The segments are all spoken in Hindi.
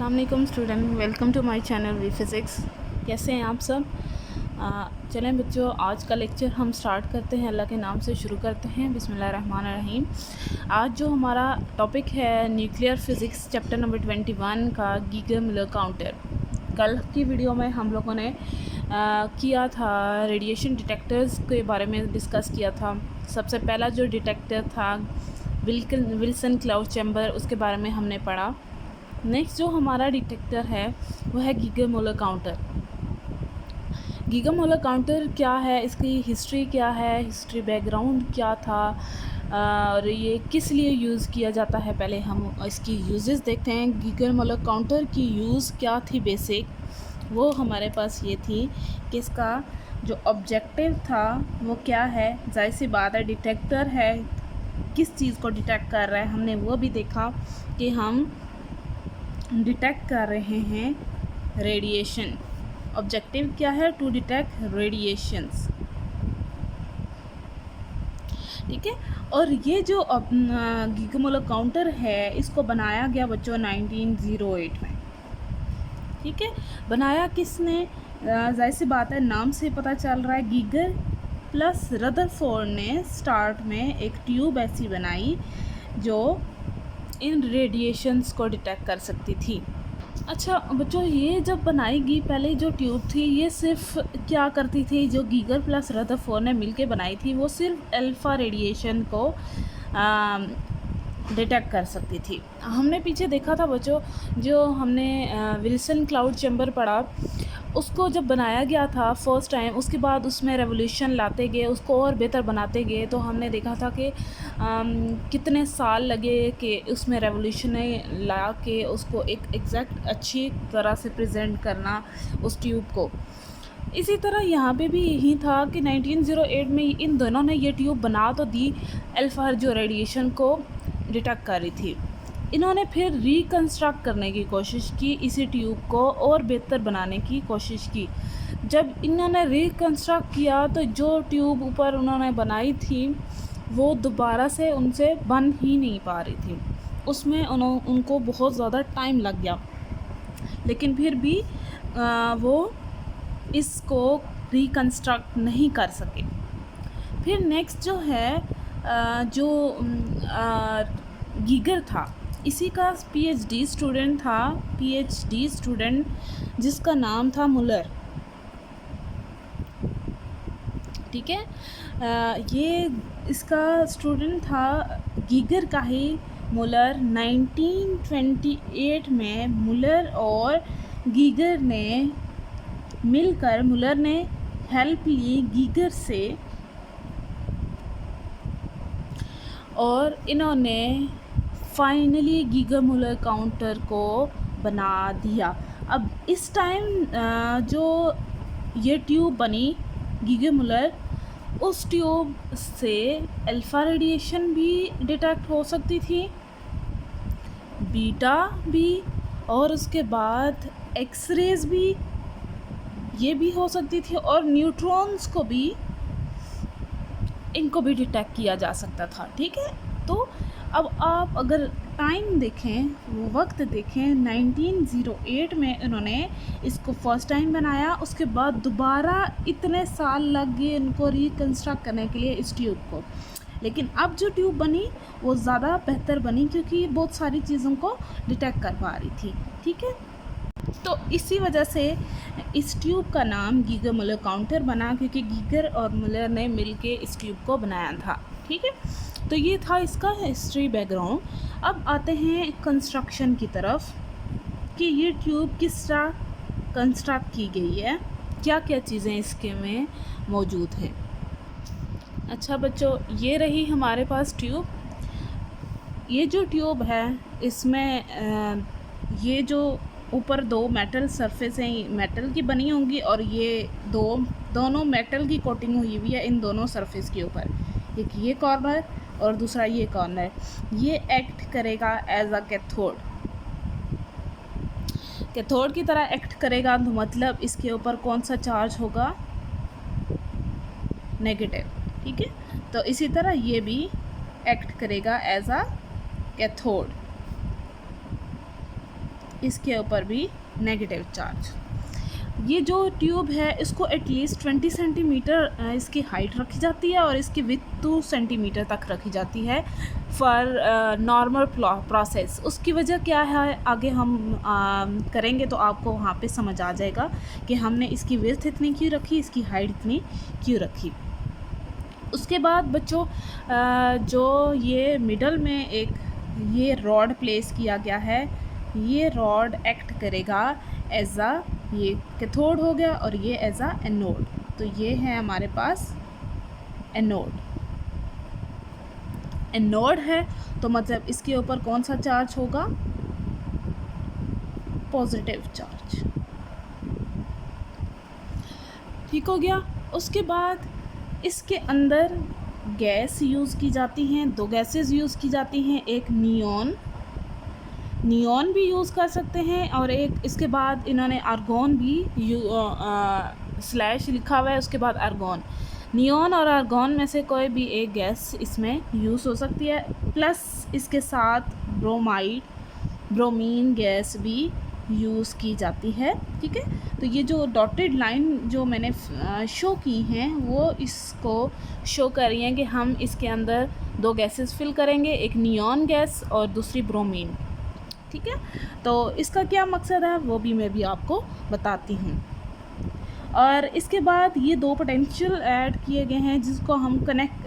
अस्सलाम वालेकुम student, welcome to my channel V physics. कैसे हैं आप सब? चलें बच्चों, आज का लेक्चर हम स्टार्ट करते हैं। अल्लाह के नाम से शुरू करते हैं। बिस्मिल्लाहिर्रहमानिर्रहीम। आज जो हमारा टॉपिक है न्यूक्लियर फ़िज़िक्स चैप्टर नंबर 21 का गीगर मिलर काउंटर। कल की वीडियो में हम लोगों ने किया था रेडिएशन डिटेक्टर्स के बारे में डिस्कस किया था। सबसे पहला जो डिटेक्टर था विल्सन क्लाउड चैम्बर, उसके बारे में हमने पढ़ा। नेक्स्ट जो हमारा डिटेक्टर है वो है Geiger molar counter. Geiger molar counter क्या है, इसकी हिस्ट्री क्या है, हिस्ट्री बैकग्राउंड क्या था और ये किस लिए यूज़ किया जाता है, पहले हम इसकी यूजेस देखते हैं। गीगर मोलर काउंटर की यूज़ क्या थी बेसिक, वो हमारे पास ये थी कि इसका जो ऑब्जेक्टिव था वो क्या है। जाहिर सी बात है, डिटेक्टर है, किस चीज़ को डिटेक्ट कर रहा है हमने वो भी देखा कि हम डिटेक्ट कर रहे हैं रेडिएशन। ऑब्जेक्टिव क्या है? टू डिटेक्ट रेडिएशंस, ठीक है। और ये जो गीगर मोलर काउंटर है इसको बनाया गया बच्चों 1908 में, ठीक है। बनाया किसने? जाहिर सी बात है, नाम से पता चल रहा है। गीगर प्लस रदरफोर्ड ने स्टार्ट में एक ट्यूब ऐसी बनाई जो इन रेडिएशंस को डिटेक्ट कर सकती थी। अच्छा बच्चों, ये जब बनाई गई पहले जो ट्यूब थी ये सिर्फ क्या करती थी, जो गीगर प्लस रदरफोर्ड ने मिलके बनाई थी वो सिर्फ अल्फ़ा रेडिएशन को डिटेक्ट कर सकती थी। हमने पीछे देखा था बच्चों, जो हमने विल्सन क्लाउड चैम्बर पढ़ा, उसको जब बनाया गया था फर्स्ट टाइम, उसके बाद उसमें रेवोल्यूशन लाते गए, उसको और बेहतर बनाते गए, तो हमने देखा था कि कितने साल लगे कि उसमें रेवोल्यूशन ला के उसको एक एग्जैक्ट अच्छी तरह से प्रेजेंट करना उस ट्यूब को। इसी तरह यहाँ पे भी यही था कि 1908 में इन दोनों ने ये ट्यूब बना तो दी, अल्फ़ा जो रेडिएशन को डिटेक्ट कर रही थी। इन्होंने फिर रिकंस्ट्रक्ट करने की कोशिश की, इसी ट्यूब को और बेहतर बनाने की कोशिश की। जब इन्होंने रिकंस्ट्रक्ट किया तो जो ट्यूब ऊपर उन्होंने बनाई थी वो दोबारा से उनसे बन ही नहीं पा रही थी। उसमें उनको बहुत ज़्यादा टाइम लग गया, लेकिन फिर भी वो इसको रिकंस्ट्रक्ट नहीं कर सके। फिर नेक्स्ट जो है जो गीगर था, इसी का पीएचडी स्टूडेंट था, पीएचडी स्टूडेंट जिसका नाम था मुलर, ठीक है। ये इसका स्टूडेंट था गीगर का ही मुलर। 1928 में मुलर और गीगर ने मिलकर, मुलर ने हेल्प ली गीगर से और इन्होंने फाइनली गीगर मुलर काउंटर को बना दिया। अब इस टाइम जो ये ट्यूब बनी गीगर मुलर, उस ट्यूब से अल्फ़ा रेडिएशन भी डिटेक्ट हो सकती थी, बीटा भी, और उसके बाद एक्सरेज भी ये भी हो सकती थी, और न्यूट्रॉन्स को भी, इनको भी डिटेक्ट किया जा सकता था, ठीक है। तो अब आप अगर टाइम देखें, वो वक्त देखें, 1908 में इन्होंने इसको फर्स्ट टाइम बनाया, उसके बाद दोबारा इतने साल लग गए इनको रिकंस्ट्रक्ट करने के लिए इस ट्यूब को। लेकिन अब जो ट्यूब बनी वो ज़्यादा बेहतर बनी क्योंकि बहुत सारी चीज़ों को डिटेक्ट कर पा रही थी, ठीक है। तो इसी वजह से इस ट्यूब का नाम गीगर मुलर काउंटर बना, क्योंकि गीगर और मुलर ने मिलके इस ट्यूब को बनाया था, ठीक है। तो ये था इसका हिस्ट्री बैकग्राउंड। अब आते हैं कंस्ट्रक्शन की तरफ कि ये ट्यूब किस तरह कंस्ट्रक्ट की गई है, क्या क्या चीज़ें इसके में मौजूद हैं। अच्छा बच्चों, ये रही हमारे पास ट्यूब। ये जो ट्यूब है इसमें ये जो ऊपर दो मेटल सरफेस हैं, मेटल की बनी होंगी, और ये दोनों मेटल की कोटिंग हुई हुई है इन दोनों सरफेस के ऊपर। एक ये कॉर्नर और दूसरा ये कॉर्नर, ये एक्ट करेगा एज अ कैथोड, कैथोड की तरह एक्ट करेगा। तो मतलब इसके ऊपर कौन सा चार्ज होगा? नेगेटिव, ठीक है। तो इसी तरह ये भी एक्ट करेगा एज अ कैथोड। इसके ऊपर भी नेगेटिव चार्ज। ये जो ट्यूब है इसको एटलीस्ट 20 सेंटीमीटर इसकी हाइट रखी जाती है और इसकी विड्थ 2 सेंटीमीटर तक रखी जाती है फॉर नॉर्मल प्रोसेस। उसकी वजह क्या है आगे हम करेंगे तो आपको वहाँ पे समझ आ जाएगा कि हमने इसकी विड्थ इतनी क्यों रखी, इसकी हाइट इतनी क्यों रखी। उसके बाद बच्चों जो ये मिडल में एक ये रॉड प्लेस किया गया है, ये रॉड एक्ट करेगा एज अ, ये कैथोड हो गया और ये एज अ एनोड। तो ये है हमारे पास एनोड। एनोड है तो मतलब इसके ऊपर कौन सा चार्ज होगा, पॉजिटिव चार्ज। ठीक हो गया। उसके बाद इसके अंदर गैस यूज़ की जाती हैं, दो गैसेस यूज़ की जाती हैं, एक नियॉन भी यूज़ कर सकते हैं और एक इसके बाद इन्होंने आर्गॉन भी स्लैश लिखा हुआ है, उसके बाद आर्गॉन। नियॉन और आर्गॉन में से कोई भी एक गैस इसमें यूज़ हो सकती है, प्लस इसके साथ ब्रोमीन गैस भी यूज़ की जाती है। ठीक है, तो ये जो डॉटेड लाइन जो मैंने शो की हैं वो इसको शो कर रही हैं कि हम इसके अंदर दो गैसेस फिल करेंगे, एक नियॉन गैस और दूसरी ब्रोमीन। ठीक है, तो इसका क्या मकसद है वो भी मैं भी आपको बताती हूँ। और इसके बाद ये दो पोटेंशियल ऐड किए गए हैं जिसको हम कनेक्ट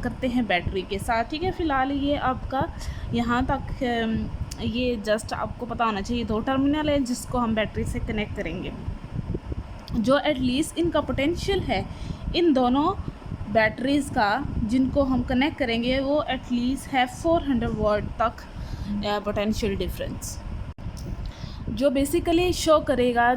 करते हैं बैटरी के साथ। ठीक है, फ़िलहाल ये आपका यहाँ तक ये जस्ट आपको पता होना चाहिए, दो टर्मिनल है जिसको हम बैटरी से कनेक्ट करेंगे। जो एटलीस्ट इनका पोटेंशियल है इन दोनों बैटरीज़ का जिनको हम कनेक्ट करेंगे वो एटलीस्ट है 400 वाट तक पोटेंशियल डिफरेंस, जो बेसिकली शो करेगा।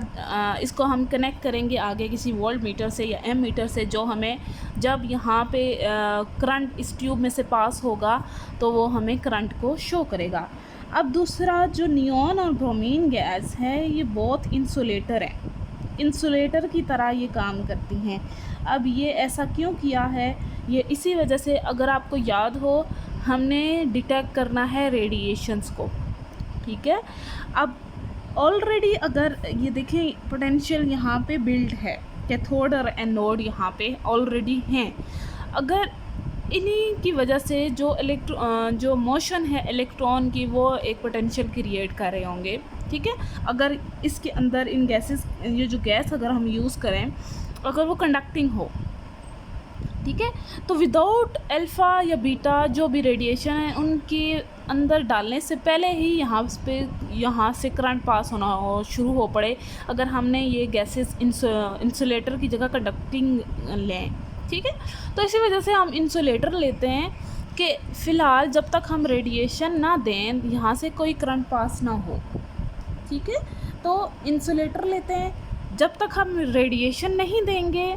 इसको हम कनेक्ट करेंगे आगे किसी वोल्ट मीटर से या एम मीटर से, जो हमें जब यहाँ पे करंट इस ट्यूब में से पास होगा तो वो हमें करंट को शो करेगा। अब दूसरा जो नियॉन और ब्रोमीन गैस है ये बहुत इंसुलेटर है, इंसुलेटर की तरह ये काम करती हैं। अब ये ऐसा क्यों किया है, ये इसी वजह से, अगर आपको याद हो हमने डिटेक्ट करना है रेडिएशंस को। ठीक है, अब ऑलरेडी अगर ये देखें पोटेंशियल यहाँ पे बिल्ड है, कैथोड और एनोड यहाँ पे ऑलरेडी हैं। अगर इन्हीं की वजह से जो मोशन है इलेक्ट्रॉन की वो एक पोटेंशियल क्रिएट कर रहे होंगे। ठीक है, अगर इसके अंदर इन गैसेस, ये जो गैस अगर हम यूज़ करें अगर वो कंडक्टिंग हो, ठीक है, तो विदाउट अल्फ़ा या बीटा जो भी रेडिएशन है उनके अंदर डालने से पहले ही यहाँ से करंट पास होना हो शुरू हो पड़े, अगर हमने ये गैसेस इंसुलेटर की जगह कंडक्टिंग लें। ठीक है, तो इसी वजह से हम इंसुलेटर लेते हैं कि फ़िलहाल जब तक हम रेडिएशन ना दें यहाँ से कोई करंट पास ना हो। ठीक है, तो इंसुलेटर लेते हैं, जब तक हम रेडिएशन नहीं देंगे,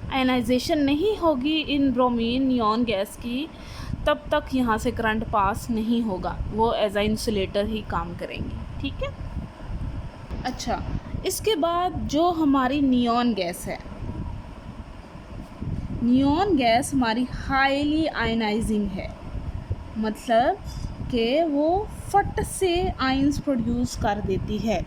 आयनाइजेशन नहीं होगी इन ब्रोमीन नियॉन गैस की, तब तक यहाँ से करंट पास नहीं होगा, वो एज आ इंसुलेटर ही काम करेंगे। ठीक है, अच्छा, इसके बाद जो हमारी नियॉन गैस है, नियॉन गैस हमारी हाईली आयनाइजिंग है, मतलब कि वो फट से आयंस प्रोड्यूस कर देती है।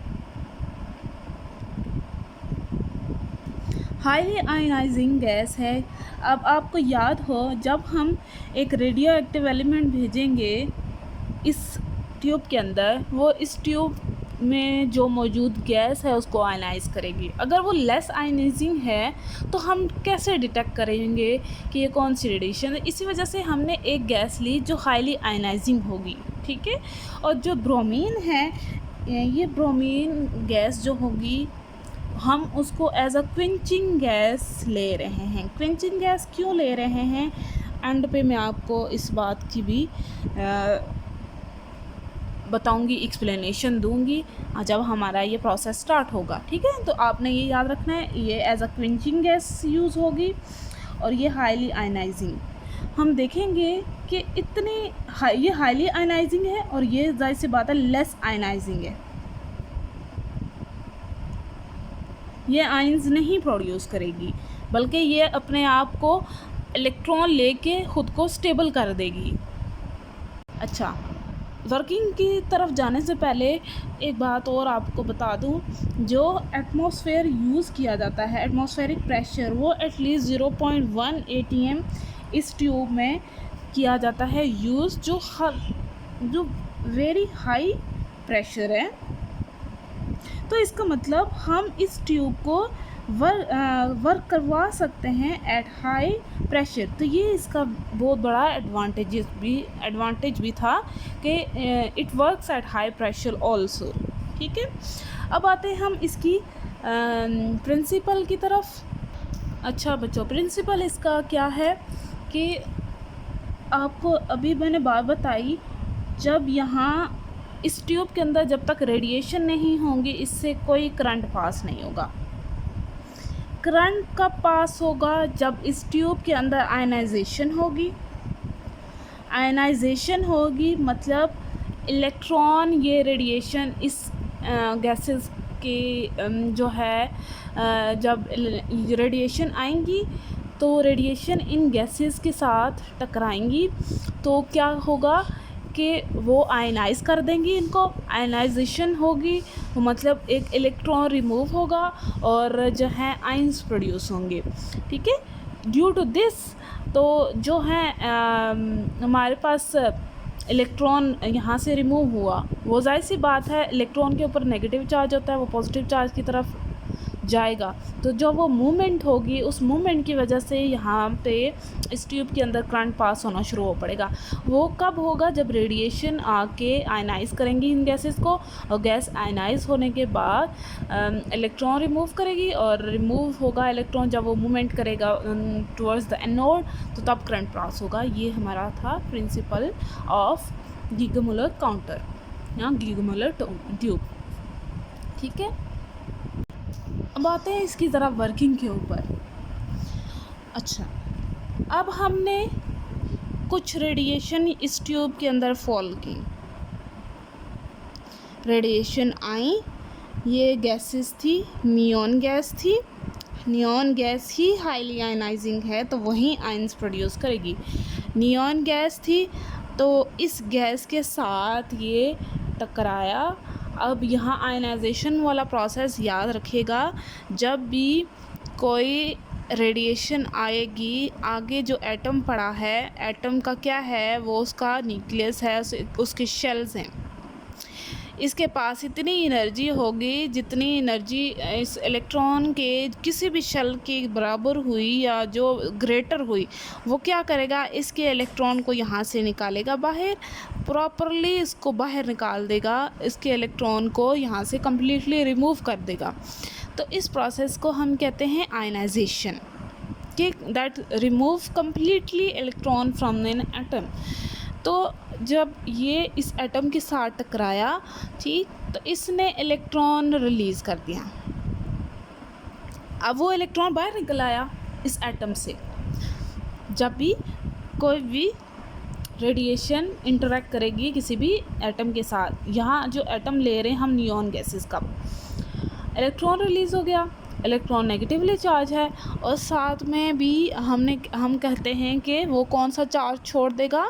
हाईली आयनाइजिंग गैस है। अब आपको याद हो जब हम एक रेडियो एक्टिव एलिमेंट भेजेंगे इस ट्यूब के अंदर, वो इस ट्यूब में जो मौजूद गैस है उसको आयनाइज करेगी। अगर वो लेस आयनाइजिंग है तो हम कैसे डिटेक्ट करेंगे कि ये कौन सी रेडिएशन है। इसी वजह से हमने एक गैस ली जो हाईली आयनाइजिंग होगी। ठीक है, और जो ब्रोमीन है, ये ब्रोमीन गैस जो होगी हम उसको एज अ क्विंचिंग गैस ले रहे हैं। क्विंचिंग गैस क्यों ले रहे हैं, एंड पे मैं आपको इस बात की भी बताऊंगी, एक्सप्लेनेशन दूंगी जब हमारा ये प्रोसेस स्टार्ट होगा। ठीक है, तो आपने ये याद रखना है, ये as a quenching gas use होगी और ये हाईली आयनाइजिंग। हम देखेंगे कि ये हाईली आयनाइजिंग है और ये जाहिर सी बात है लेस आयनाइजिंग है। ये आयंस नहीं प्रोड्यूस करेगी, बल्कि ये अपने आप को इलेक्ट्रॉन लेके ख़ुद को स्टेबल कर देगी। अच्छा, वर्किंग की तरफ जाने से पहले एक बात और आपको बता दूं, जो एटमॉस्फेयर यूज़ किया जाता है, एटमॉस्फेरिक प्रेशर, वो एटलीस्ट 0.1 atm इस ट्यूब में किया जाता है यूज़, जो वेरी हाई प्रेशर है। तो इसका मतलब हम इस ट्यूब को वर्क करवा सकते हैं एट हाई प्रेशर। तो ये इसका बहुत बड़ा एडवांटेज भी था कि it works at high pressure also. ठीक है, अब आते हैं हम इसकी प्रिंसिपल की तरफ। अच्छा बच्चों, प्रिंसिपल इसका क्या है कि आपको अभी मैंने बात बताई, जब यहाँ इस ट्यूब के अंदर जब तक रेडिएशन नहीं होंगी इससे कोई करंट पास नहीं होगा। करंट कब पास होगा? जब इस ट्यूब के अंदर आयनाइजेशन होगी। आयनाइजेशन होगी मतलब इलेक्ट्रॉन, ये रेडिएशन इस गैसेस के जो है जब रेडिएशन आएंगी तो रेडिएशन इन गैसेस के साथ टकराएंगी, तो क्या होगा कि वो आयनाइज़ कर देंगी इनको। आयनाइजेशन होगी तो मतलब एक इलेक्ट्रॉन रिमूव होगा और जो है आयंस प्रोड्यूस होंगे। ठीक है, ड्यू टू दिस तो जो है हमारे पास इलेक्ट्रॉन यहाँ से रिमूव हुआ, वो जाहिर सी बात है इलेक्ट्रॉन के ऊपर नेगेटिव चार्ज होता है, वो पॉजिटिव चार्ज की तरफ जाएगा। तो जो वो मूवमेंट होगी, उस मूवमेंट की वजह से यहाँ पे इस ट्यूब के अंदर करंट पास होना शुरू हो पड़ेगा। वो कब होगा? जब रेडिएशन आके आयनाइज़ करेंगी इन गैसेस को, और गैस आयनाइज़ होने के बाद इलेक्ट्रॉन रिमूव करेगी, और रिमूव होगा इलेक्ट्रॉन जब वो मूवमेंट करेगा टुवर्ड्स द एनोड, तो तब करंट पास होगा। ये हमारा था प्रिंसिपल ऑफ गीगर-मूलर काउंटर या गीगर-मूलर ट्यूब। ठीक है, अब आते हैं इसकी ज़रा वर्किंग के ऊपर। अच्छा, अब हमने कुछ रेडिएशन इस ट्यूब के अंदर फॉल की, रेडिएशन आई, ये गैसेस थी, नियॉन गैस थी। नियॉन गैस ही हाईली आयनाइजिंग है तो वही आयंस प्रोड्यूस करेगी। नियॉन गैस थी तो इस गैस के साथ ये टकराया। अब यहाँ आयनाइजेशन वाला प्रोसेस याद रखिएगा, जब भी कोई रेडिएशन आएगी, आगे जो एटम पड़ा है, एटम का क्या है, वो उसका न्यूक्लियस है, उसके शेल्स हैं। इसके पास इतनी एनर्जी होगी जितनी एनर्जी इस इलेक्ट्रॉन के किसी भी शेल के बराबर हुई या जो ग्रेटर हुई, वो क्या करेगा, इसके इलेक्ट्रॉन को यहाँ से निकालेगा बाहर, प्रॉपरली इसको बाहर निकाल देगा, इसके इलेक्ट्रॉन को यहाँ से कम्प्लीटली रिमूव कर देगा। तो इस प्रोसेस को हम कहते हैं आयनाइजेशन, कि that remove completely electron from an atom. तो जब ये इस एटम के साथ टकराया, ठीक, तो इसने इलेक्ट्रॉन रिलीज़ कर दिया। अब वो इलेक्ट्रॉन बाहर निकल आया इस एटम से। जब भी कोई भी रेडिएशन इंटरेक्ट करेगी किसी भी एटम के साथ, यहाँ जो एटम ले रहे हैं हम नियॉन गैसेस का, इलेक्ट्रॉन रिलीज़ हो गया, इलेक्ट्रॉन नेगेटिवली चार्ज है, और साथ में भी हम कहते हैं कि वो कौन सा चार्ज छोड़ देगा,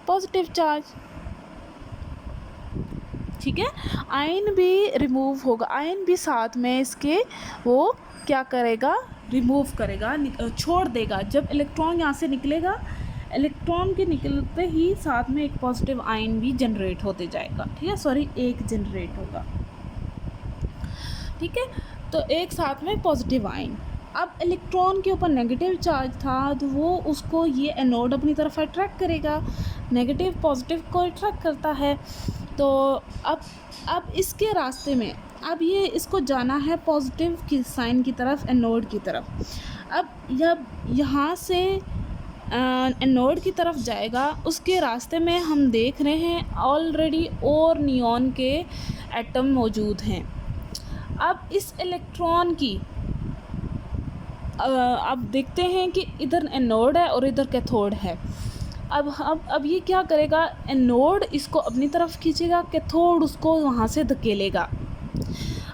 पॉजिटिव चार्ज। ठीक है, आयन भी रिमूव होगा, आयन भी साथ में इसके वो क्या करेगा, रिमूव करेगा, छोड़ देगा। जब इलेक्ट्रॉन यहाँ से निकलेगा, इलेक्ट्रॉन के निकलते ही साथ में एक पॉजिटिव आयन भी जनरेट होते जाएगा। ठीक है, सॉरी, एक जनरेट होगा। ठीक है, तो एक साथ में पॉजिटिव आयन। अब इलेक्ट्रॉन के ऊपर नेगेटिव चार्ज था तो वो उसको ये एनोड अपनी तरफ अट्रैक्ट करेगा, नेगेटिव पॉजिटिव को अट्रैक्ट करता है। तो अब इसके रास्ते में अब ये इसको जाना है पॉजिटिव की साइन की तरफ, एनोड की तरफ। अब जब यहाँ से एनोड की तरफ जाएगा, उसके रास्ते में हम देख रहे हैं ऑलरेडी और नियॉन के एटम मौजूद हैं। अब इस इलेक्ट्रॉन की अब देखते हैं कि इधर एनोड है और इधर कैथोड है। अब ये क्या करेगा, एनोड इसको अपनी तरफ खींचेगा, कैथोड उसको वहाँ से धकेलेगा।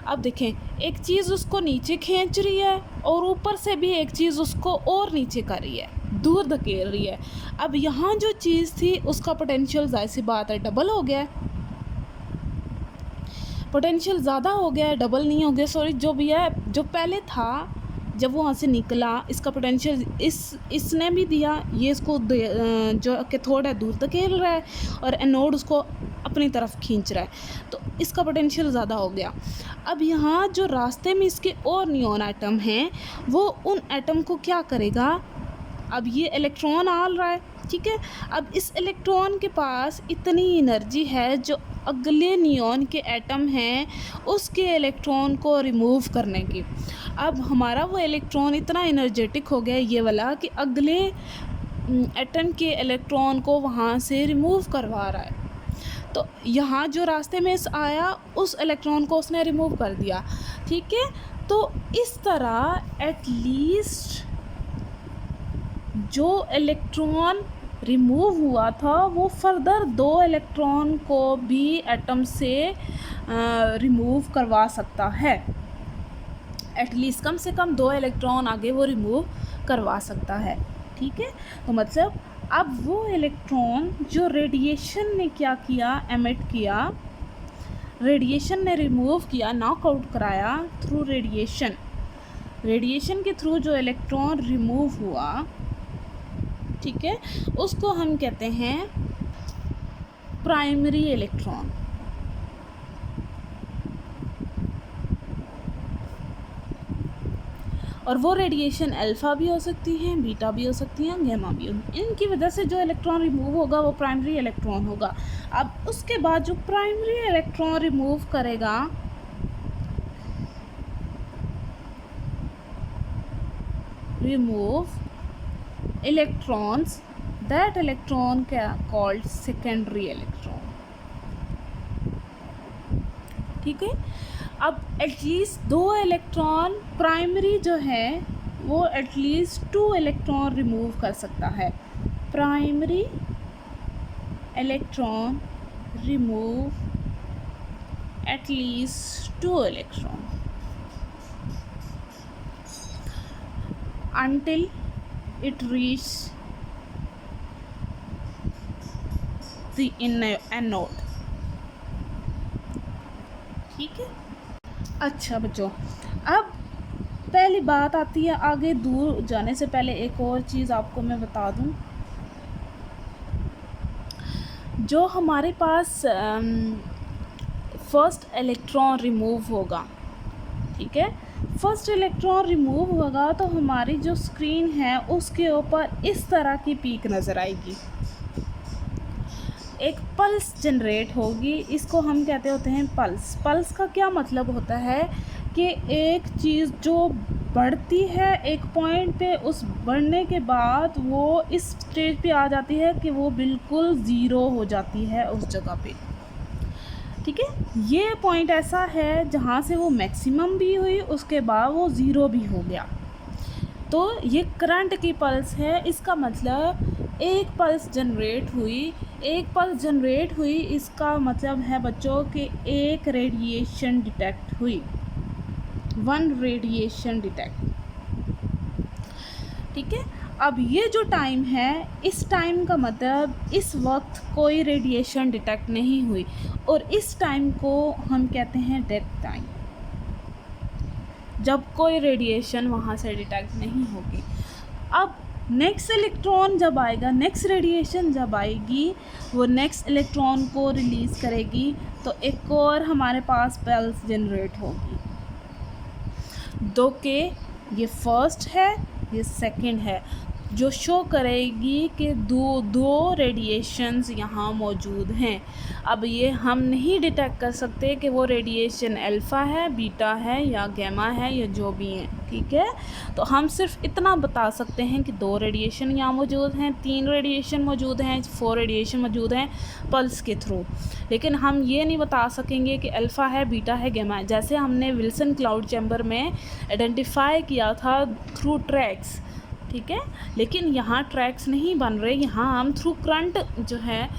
अब देखें, एक चीज़ उसको नीचे खींच रही है और ऊपर से भी एक चीज़ उसको और नीचे कर रही है, दूर धकेल रही है। अब यहाँ जो चीज़ थी उसका पोटेंशियल ज़ाहिर सी बात है डबल हो गया है, पोटेंशियल ज़्यादा हो गया है, डबल नहीं हो गया, सॉरी, जो भी है, जो पहले था जब वो वहाँ से निकला, इसका पोटेंशियल इसने भी दिया, ये इसको जो कैथोड है दूर धकेल रहा है और एनोड उसको अपनी तरफ खींच रहा है, तो इसका पोटेंशियल ज़्यादा हो गया। अब यहाँ जो रास्ते में इसके और नियॉन एटम हैं, वो उन एटम को क्या करेगा, अब ये इलेक्ट्रॉन आ रहा है, ठीक है, अब इस इलेक्ट्रॉन के पास इतनी एनर्जी है जो अगले नियॉन के एटम हैं उसके इलेक्ट्रॉन को रिमूव करने की। अब हमारा वो इलेक्ट्रॉन इतना एनर्जेटिक हो गया ये वाला कि अगले एटम के इलेक्ट्रॉन को वहाँ से रिमूव करवा रहा है। तो यहाँ जो रास्ते में आया उस इलेक्ट्रॉन को उसने रिमूव कर दिया, ठीक है। तो इस तरह एटलीस्ट जो इलेक्ट्रॉन रिमूव हुआ था वो फर्दर 2 इलेक्ट्रॉन को भी एटम से रिमूव करवा सकता है, एटलीस्ट कम से कम 2 इलेक्ट्रॉन आगे वो रिमूव करवा सकता है, ठीक है। तो मतलब अब वो इलेक्ट्रॉन जो रेडिएशन ने क्या किया, एमिट किया, रेडिएशन ने रिमूव किया, नॉकआउट कराया थ्रू रेडिएशन, रेडिएशन के थ्रू जो इलेक्ट्रॉन रिमूव हुआ, ठीक है, उसको हम कहते हैं प्राइमरी इलेक्ट्रॉन। और वो रेडिएशन अल्फ़ा भी हो सकती हैं, बीटा भी हो सकती हैं, गैमा भी हो, इनकी वजह से जो इलेक्ट्रॉन रिमूव होगा वो प्राइमरी इलेक्ट्रॉन होगा। अब उसके बाद जो प्राइमरी इलेक्ट्रॉन रिमूव करेगा रिमूव इलेक्ट्रॉन्स, दैट इलेक्ट्रॉन क्या कॉल्ड सेकेंडरी इलेक्ट्रॉन, ठीक है। अब एटलीस्ट 2 इलेक्ट्रॉन, प्राइमरी जो है वो एटलीस्ट 2 इलेक्ट्रॉन रिमूव कर सकता है, primary electron remove at least 2 electron until it reach the anode, ठीक है। अच्छा बच्चों, अब पहली बात आती है, आगे दूर जाने से पहले एक और चीज़ आपको मैं बता दूं, जो हमारे पास फर्स्ट इलेक्ट्रॉन रिमूव होगा, ठीक है, फर्स्ट इलेक्ट्रॉन रिमूव होगा तो हमारी जो स्क्रीन है उसके ऊपर इस तरह की पीक नज़र आएगी, एक पल्स जनरेट होगी, इसको हम कहते होते हैं पल्स। पल्स का क्या मतलब होता है कि एक चीज़ जो बढ़ती है एक पॉइंट पे, उस बढ़ने के बाद वो इस स्टेज पे आ जाती है कि वो बिल्कुल ज़ीरो हो जाती है उस जगह पे, ठीक है। ये पॉइंट ऐसा है जहाँ से वो मैक्सिमम भी हुई, उसके बाद वो ज़ीरो भी हो गया, तो ये करंट की पल्स है। इसका मतलब एक पल्स जनरेट हुई, एक पल्स जनरेट हुई, इसका मतलब है बच्चों कि एक रेडिएशन डिटेक्ट हुई, 1 रेडिएशन डिटेक्ट, ठीक है। अब ये जो टाइम है, इस टाइम का मतलब इस वक्त कोई रेडिएशन डिटेक्ट नहीं हुई, और इस टाइम को हम कहते हैं डेथ टाइम, जब कोई रेडिएशन वहाँ से डिटेक्ट नहीं होगी। अब नेक्स्ट इलेक्ट्रॉन जब आएगा, नेक्स्ट रेडिएशन जब आएगी, वो नेक्स्ट इलेक्ट्रॉन को रिलीज़ करेगी, तो एक और हमारे पास पल्स जनरेट होगी, दो के ये फर्स्ट है, ये सेकंड है, जो शो करेगी कि दो रेडिएशंस यहाँ मौजूद हैं। अब ये हम नहीं डिटेक्ट कर सकते कि वो रेडिएशन अल्फ़ा है, बीटा है या गैमा है या जो भी है, ठीक है। तो हम सिर्फ इतना बता सकते हैं कि 2 रेडिएशन यहाँ मौजूद हैं, 3 रेडिएशन मौजूद हैं, 4 रेडिएशन मौजूद हैं पल्स के थ्रू, लेकिन हम ये नहीं बता सकेंगे कि अल्फ़ा है, बीटा है, गैमा है, जैसे हमने विल्सन क्लाउड चैम्बर में आइडेंटिफाई किया था थ्रू ट्रैक्स, ठीक है। लेकिन यहाँ ट्रैक्स नहीं बन रहे, यहाँ हम थ्रू करंट जो है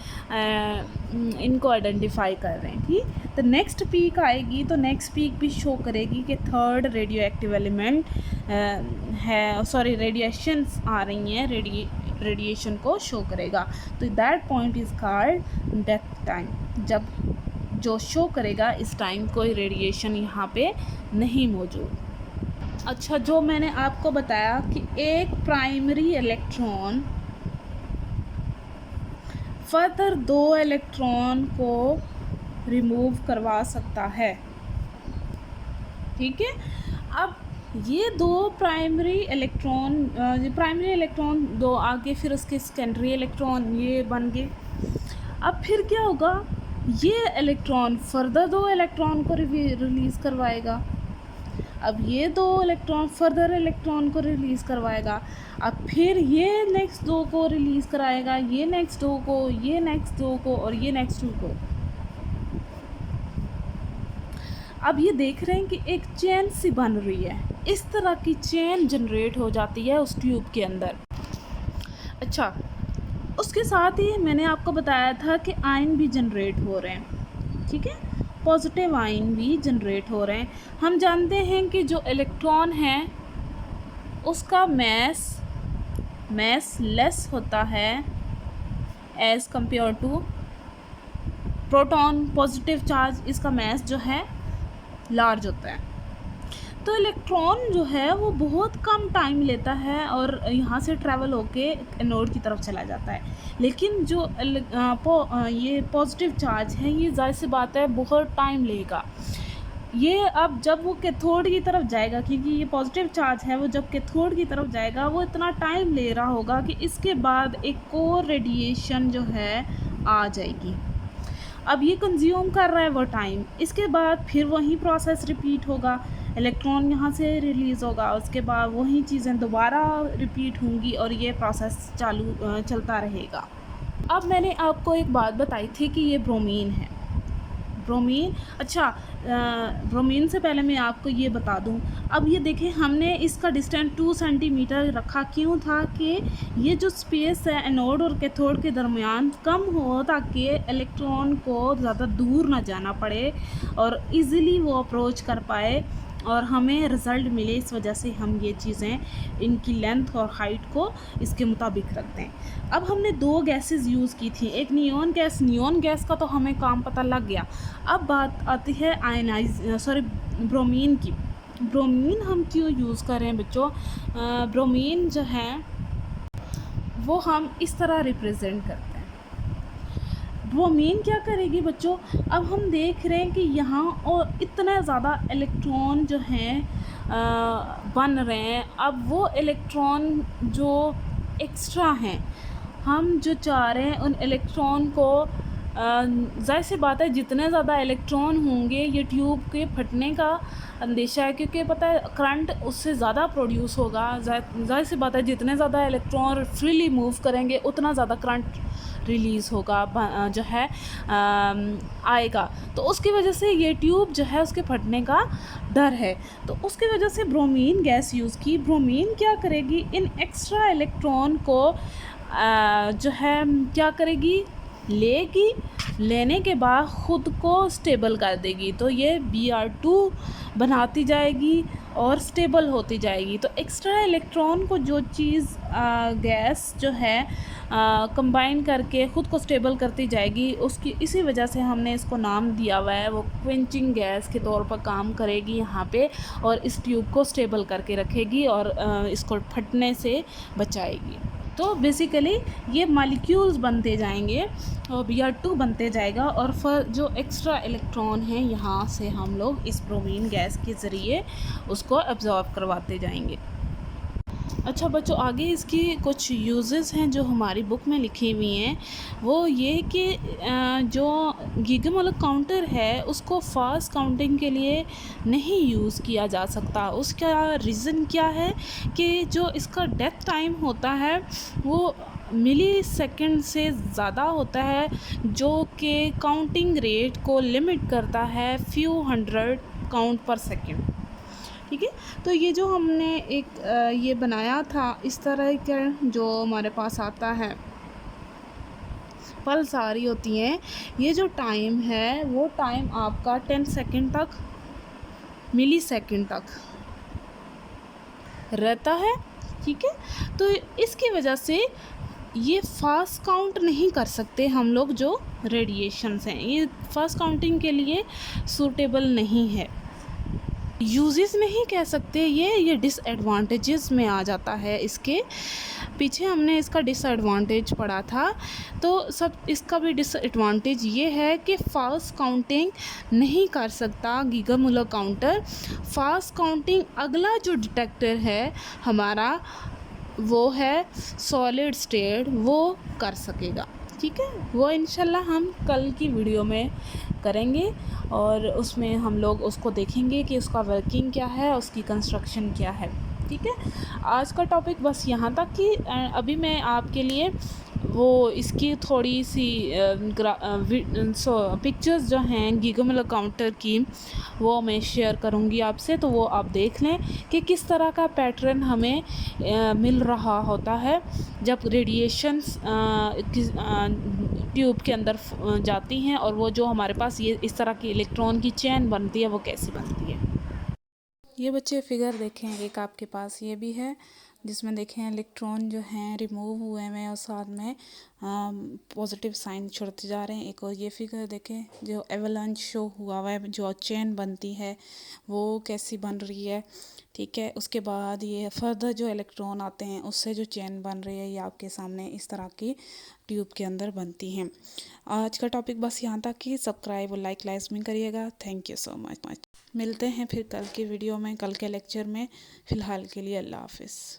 इनको आइडेंटिफाई कर रहे हैं। ठीक, तो नेक्स्ट पीक आएगी तो नेक्स्ट पीक भी शो करेगी कि थर्ड रेडियो एक्टिव एलिमेंट है, सॉरी रेडिएशंस आ रही हैं, रेडिएशन को शो करेगा। तो that point is called death time, जब जो शो करेगा इस टाइम कोई रेडिएशन यहाँ पे नहीं मौजूद। अच्छा, जो मैंने आपको बताया कि एक प्राइमरी इलेक्ट्रॉन फर्दर 2 इलेक्ट्रॉन को रिमूव करवा सकता है। ठीक है, अब ये 2 प्राइमरी इलेक्ट्रॉन 2 आगे, फिर उसके सेकेंडरी इलेक्ट्रॉन ये बन गए। अब फिर क्या होगा, ये इलेक्ट्रॉन फर्दर 2 इलेक्ट्रॉन को रिलीज़ करवाएगा। अब ये 2 इलेक्ट्रॉन फर्दर इलेक्ट्रॉन को रिलीज़ करवाएगा। अब फिर ये नेक्स्ट 2 को रिलीज़ कराएगा, ये नेक्स्ट 2 को, ये नेक्स्ट 2 को और ये नेक्स्ट 2 को। अब ये देख रहे हैं कि एक चेन सी बन रही है, इस तरह की चेन जनरेट हो जाती है उस ट्यूब के अंदर। अच्छा, उसके साथ ही मैंने आपको बताया था कि आयन भी जनरेट हो रहे हैं। ठीक है, पॉजिटिव आयन भी जनरेट हो रहे हैं। हम जानते हैं कि जो इलेक्ट्रॉन है उसका मैस लेस होता है as compare to proton. Positive charge इसका मैस जो है लार्ज होता है। तो इलेक्ट्रॉन जो है वो बहुत कम टाइम लेता है और यहाँ से ट्रैवल होके एनोड की तरफ चला जाता है। लेकिन जो ये पॉजिटिव चार्ज है, ये ज़ाहिर सी बात है बहुत टाइम लेगा। ये अब जब वो कैथोड की तरफ जाएगा, क्योंकि ये पॉजिटिव चार्ज है, वो जब कैथोड की तरफ जाएगा वो इतना टाइम ले रहा होगा कि इसके बाद एक और रेडिएशन जो है आ जाएगी। अब ये कंज्यूम कर रहा है वो टाइम, इसके बाद फिर वही प्रोसेस रिपीट होगा, इलेक्ट्रॉन यहाँ से रिलीज़ होगा, उसके बाद वही चीज़ें दोबारा रिपीट होंगी और ये प्रोसेस चलता रहेगा। अब मैंने आपको एक बात बताई थी कि ये ब्रोमीन है। ब्रोमीन, अच्छा ब्रोमीन से पहले मैं आपको ये बता दूं, अब ये देखें हमने इसका डिस्टेंस 2 सेंटीमीटर रखा, क्यों था कि ये जो स्पेस है एनोड और कैथोड के दरमियान कम हो, ताकि इलेक्ट्रॉन को ज़्यादा दूर ना जाना पड़े और इजीली वो अप्रोच कर पाए और हमें रिज़ल्ट मिले। इस वजह से हम ये चीज़ें इनकी लेंथ और हाइट को इसके मुताबिक रखते हैं। अब हमने 2 गैसेस यूज़ की थी, एक नियॉन गैस का तो हमें काम पता लग गया। अब बात आती है ब्रोमीन की। ब्रोमीन हम क्यों यूज़ कर रहे हैं बच्चों? ब्रोमीन जो है वो हम इस तरह रिप्रेजेंट करते हैं। ब्रोमीन क्या करेगी बच्चों? अब हम देख रहे हैं कि यहाँ और इतना ज़्यादा इलेक्ट्रॉन जो हैं बन रहे हैं। अब वो इलेक्ट्रॉन जो एक्स्ट्रा हैं, हम जो चाह रहे हैं उन इलेक्ट्रॉन को, ज़ाहिर सी बात है जितने ज़्यादा इलेक्ट्रॉन होंगे ये ट्यूब के फटने का अंदेशा है, क्योंकि पता है करंट उससे ज़्यादा प्रोड्यूस होगा। ज़ाहिर सी बात है जितने ज़्यादा इलेक्ट्रॉन फ्रीली मूव करेंगे उतना ज़्यादा करंट रिलीज़ होगा, जो है आएगा। तो उसकी वजह से ये ट्यूब जो है उसके फटने का डर है। तो उसकी वजह से ब्रोमीन गैस यूज़ की। ब्रोमीन क्या करेगी, इन एक्स्ट्रा इलेक्ट्रॉन को जो है क्या करेगी, लेगी, लेने के बाद ख़ुद को स्टेबल कर देगी। तो ये Br2 बनाती जाएगी और स्टेबल होती जाएगी। तो एक्स्ट्रा इलेक्ट्रॉन को जो चीज़ गैस जो है कंबाइन करके ख़ुद को स्टेबल करती जाएगी, उसकी इसी वजह से हमने इसको नाम दिया हुआ है। वो क्वेंचिंग गैस के तौर पर काम करेगी यहाँ पे और इस ट्यूब को स्टेबल करके रखेगी और इसको फटने से बचाएगी। तो बेसिकली ये मॉलिक्यूल्स बनते जाएंगे और Br2 बनते जाएगा और फिर जो एक्स्ट्रा इलेक्ट्रॉन हैं यहाँ से हम लोग इस ब्रोमीन गैस के ज़रिए उसको एब्जॉर्ब करवाते जाएंगे। अच्छा बच्चों, आगे इसकी कुछ यूजेस हैं जो हमारी बुक में लिखी हुई हैं। वो ये कि जो गीगामोल काउंटर है उसको फास्ट काउंटिंग के लिए नहीं यूज़ किया जा सकता। उसका रीज़न क्या है कि जो इसका डेथ टाइम होता है वो मिली सेकेंड से ज़्यादा होता है, जो कि काउंटिंग रेट को लिमिट करता है फ्यू हंड्रेड काउंट पर सेकेंड। ठीक है। तो ये जो हमने एक ये बनाया था इस तरह का जो हमारे पास आता है, पल्स आ रही होती हैं, ये जो टाइम है वो टाइम आपका 10 सेकंड तक, मिली सेकंड तक रहता है। ठीक है। तो इसकी वजह से ये फास्ट काउंट नहीं कर सकते हम लोग, जो रेडिएशंस हैं ये फास्ट काउंटिंग के लिए सूटेबल नहीं है, यूजेस नहीं कह सकते, ये डिसएडवांटेजेस में आ जाता है। इसके पीछे हमने इसका डिसएडवांटेज पढ़ा था, तो सब इसका भी डिसएडवांटेज ये है कि फास्ट काउंटिंग नहीं कर सकता गीगा मुller काउंटर। फास्ट काउंटिंग अगला जो डिटेक्टर है हमारा वो है सॉलिड स्टेट, वो कर सकेगा। ठीक है, वो इंशाल्लाह हम कल की वीडियो में करेंगे और उसमें हम लोग उसको देखेंगे कि उसका वर्किंग क्या है, उसकी कंस्ट्रक्शन क्या है। ठीक है, आज का टॉपिक बस यहाँ तक कि अभी मैं आपके लिए वो इसकी थोड़ी सी पिक्चर्स जो हैं गीगा मुller काउंटर की वो मैं शेयर करूँगी आपसे, तो वो आप देख लें कि किस तरह का पैटर्न हमें मिल रहा होता है जब रेडिएशंस ट्यूब के अंदर जाती हैं, और वो जो हमारे पास ये इस तरह की इलेक्ट्रॉन की चेन बनती है वो कैसी बनती है। ये बच्चे फिगर देखें, एक आपके पास ये भी है जिसमें देखें इलेक्ट्रॉन जो हैं रिमूव हुए हैं और साथ में पॉजिटिव साइन छोड़ते जा रहे हैं। एक और ये फिगर देखें जो एवलांच शो हुआ है, जो चेन बनती है वो कैसी बन रही है। ठीक है, उसके बाद ये फर्दर जो इलेक्ट्रॉन आते हैं उससे जो चेन बन रही है ये आपके सामने इस तरह की ट्यूब के अंदर बनती हैं। आज का टॉपिक बस यहाँ तक कि सब्सक्राइब और लाइक लाजमी करिएगा। Thank you so much. मिलते हैं फिर कल की वीडियो में, कल के लेक्चर में। फ़िलहाल के लिए अल्लाह हाफ़िज़।